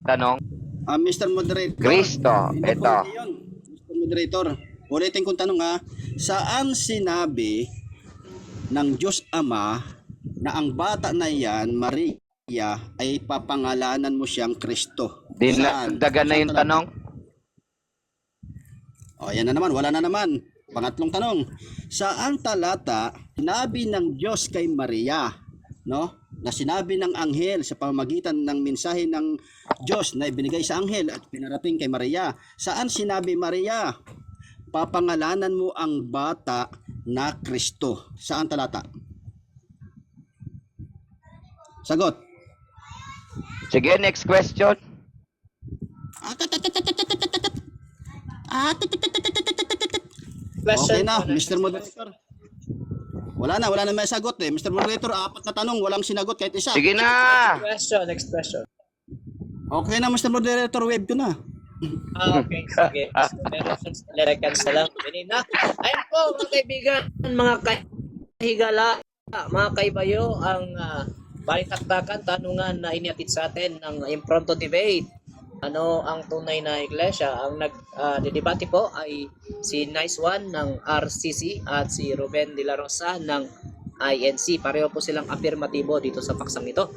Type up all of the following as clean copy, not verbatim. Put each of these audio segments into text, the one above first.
tanong? Mr. Moderator. Kristo, Hindi po ito. yun. Mr. Moderator, ulitin kong tanong ha. Saan sinabi ng Diyos Ama na ang bata na yan, Maria, ay papangalanan mo siyang Kristo? Saan? Dinagdagan na Saan yung talata? tanong? O, yan na naman. Wala na naman. Pangatlong tanong. Saan talata sinabi ng Diyos kay Maria, no? Na sinabi ng anghel sa pamamagitan ng mensahe ng Diyos na ibinigay sa anghel at pinarating kay Maria. Saan sinabi, Maria, papangalanan mo ang bata na Kristo? Saan talata? Sagot. Sige, next question. Okay na, Mr. Moderator. Wala na may sagot eh. Mr. Moderator, 4 na tanong, walang sinagot kahit isa. Sige na. Next question. Okay na, Mr. Moderator, wave ko na. Okay, sige. Meron na lang. Kanina. Ayun po, mga kaibigan, mga kahigala, mga kaibayo, ang balitaktakan, tanungan na iniatid sa atin ng Impronto Debate. Ano ang tunay na iglesia? Ang nagdidebate po ay si Nice One ng RCC at si Ruben De La Rosa ng INC. Pareho po silang afirmatibo dito sa paksang ito.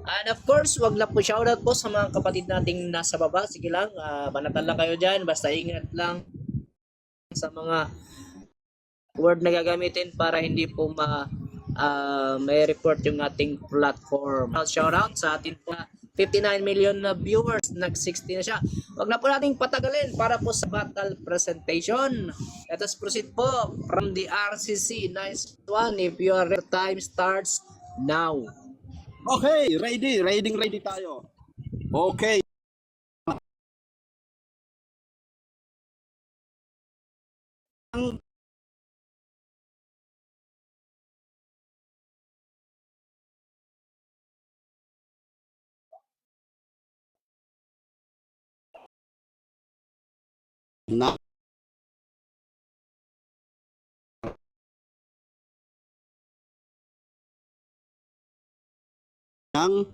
And of course, wag lang po shoutout po sa mga kapatid nating nasa baba. Sige lang, banatan lang kayo dyan. Basta ingat lang sa mga word na gagamitin para hindi po may report yung ating platform. Shoutout sa atin po 59 million na viewers, nag-60 na siya. Wag na po nating patagalin para po sa battle presentation. Let us proceed po from the RCC. Nice one. If your time starts now. Okay, ready tayo. Okay. Na ng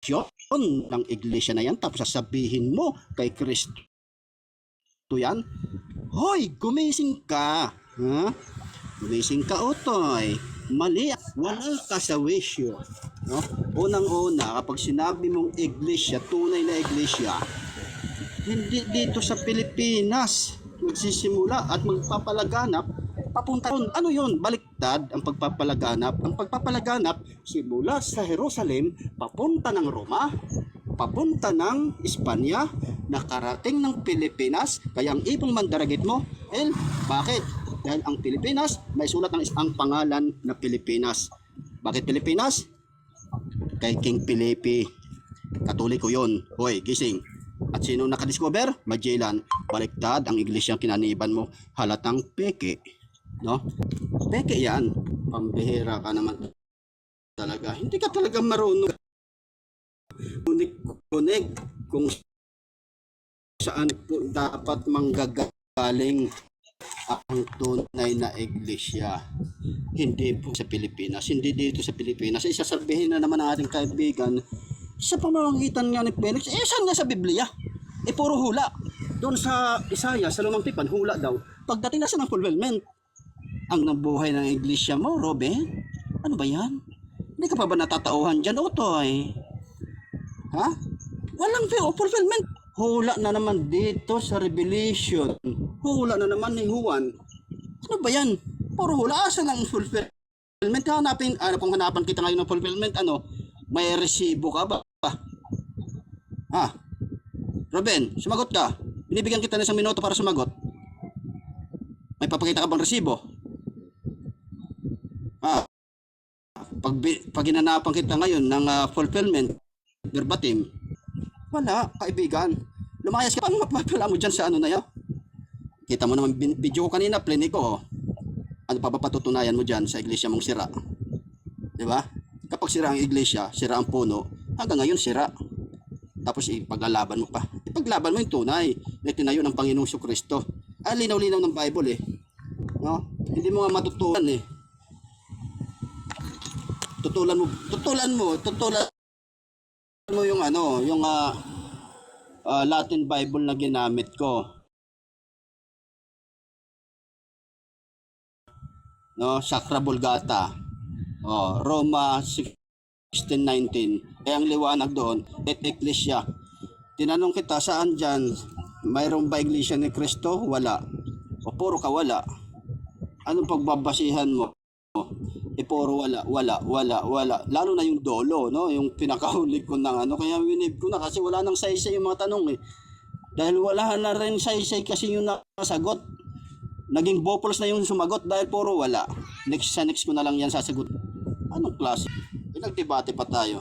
korupsyon ng iglesia na yan, tapos sasabihin mo kay Kristo yan, hoy, gumising ka, ha? Gumising ka, Otoy. Mali, wala ka sa wisyo, no? Unang-una, kapag sinabi mong iglesia, tunay na iglesia, hindi dito sa Pilipinas magsisimula at magpapalaganap papunta ron. Ano yun? Baliktad ang pagpapalaganap. Ang pagpapalaganap simula sa Jerusalem, papunta ng Roma, papunta ng Espanya, nakarating ng Pilipinas. Kaya ang ibong mandaragit mo, bakit? Dahil ang Pilipinas, may sulat ng ang pangalan na Pilipinas. Bakit Pilipinas? Kay King Felipe. Katoliko yun. Hoy, gising. At sino nakadiscover? Magellan. Baliktad ang iglesia kinaniban mo. Halatang peke. No? Peke yan. Pambihira ka naman talaga. Hindi ka talaga marunong. Kunik kung saan po dapat manggagaling ang tunay na iglesia. Hindi po sa Pilipinas. Hindi dito sa Pilipinas. Isasabihin na naman ng ating kaibigan sa pamamagitan nga ni Felix, saan nga sa Biblia? puro hula. Doon sa Isaiah, sa Lumang Tipan, hula daw. Pagdating na sa ng fulfillment, ang nabuhay ng iglesia mo, Robin? Ano ba yan? Hindi ka pa ba natatauhan dyan, Otoy? Ha? Walang fulfillment. Hula na naman dito sa Revelation. Hula na naman ni Juan. Ano ba yan? Puro hula. Asa lang fulfillment? Hanapin, kung hanapan kita ngayon ng fulfillment, may resibo ka ba? Ha? Robin, sumagot ka. Binibigyan kita ng 1 minuto para sumagot. May papakita ka bang resibo? Ha? Pag hinanapan kita ngayon ng fulfillment, verbatim, wala, kaibigan. Lumayas ka, paano mapapala mo dyan sa ano na yan? Kita mo naman video ko kanina, plinig ko. Ano pa ba patutunayan mo dyan sa iglesia mong sira? Diba? Kapag sira ang iglesia, sira ang puno, hanggang ngayon sira. Tapos ipaglalaban mo pa. Ipaglaban mo yung tunay na tinayo ng Panginoong Kristo. Linaw-linaw ng Bible eh. No? Hindi mo nga matutulan eh. Tutulan mo yung Latin Bible na ginamit ko. No, Sacra Vulgata. Roma 16:19. Ang liwanag doon, et Ecclesia. Tinanong kita, saan dyan? Mayroong ba iglesia ni Kristo? Wala. O puro ka wala. Anong pagbabasihan mo? Puro wala. Lalo na yung dolo, no? Yung pinakahuli ko ng kaya winib ko na kasi wala nang saysay yung mga tanong eh. Dahil wala na rin saysay kasi yung nasagot. Naging bopols na yung sumagot dahil puro wala. Next ko na lang yan sasagot. Anong klase? Nagdebate pa tayo.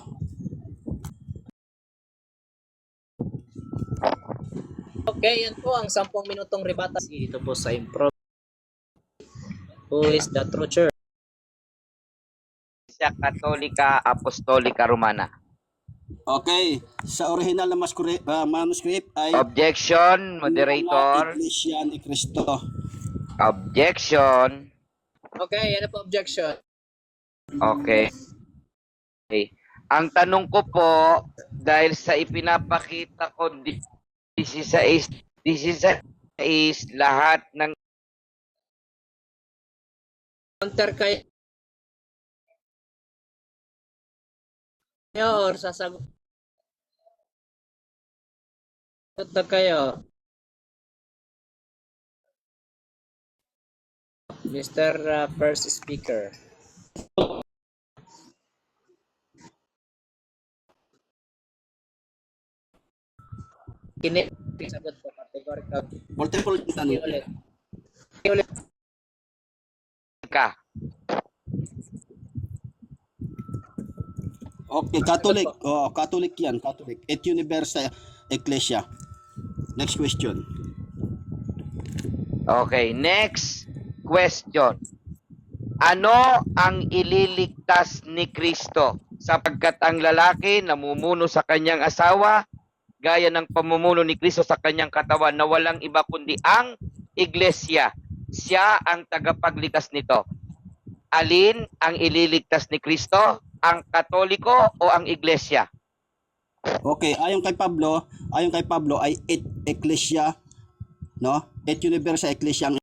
Okay, yan po ang 10 minutong rebata. Ito po sa improv. Who is the true church? Iglesia Katolika Apostolika Romana. Okay, sa original na manuscript ay Objection, moderator. Iglesia ni Kristo. Objection. Okay, ano po objection? Okay. Ang tanong ko po, dahil sa ipinapakita ko, this is lahat ng Counter kayo or sasagot kayo? Mr. First Speaker. Sagot po, categorical. Multiple tanong. Ulit. ka. Okay, Catholic. Catholic yan, Catholic. Et Universa Ecclesia. Next question. Okay, next question. Ano ang ililigtas ni Kristo? Sapagkat ang lalaki namumuno sa kanyang asawa, gaya ng pamumuno ni Kristo sa kanyang katawan na walang iba kundi ang iglesia. Siya ang tagapagligtas nito. Alin ang ililigtas ni Kristo? Ang Katoliko o ang iglesia? Okay, ayon kay Pablo ay et Ecclesia, no? Et Universa Ecclesia ang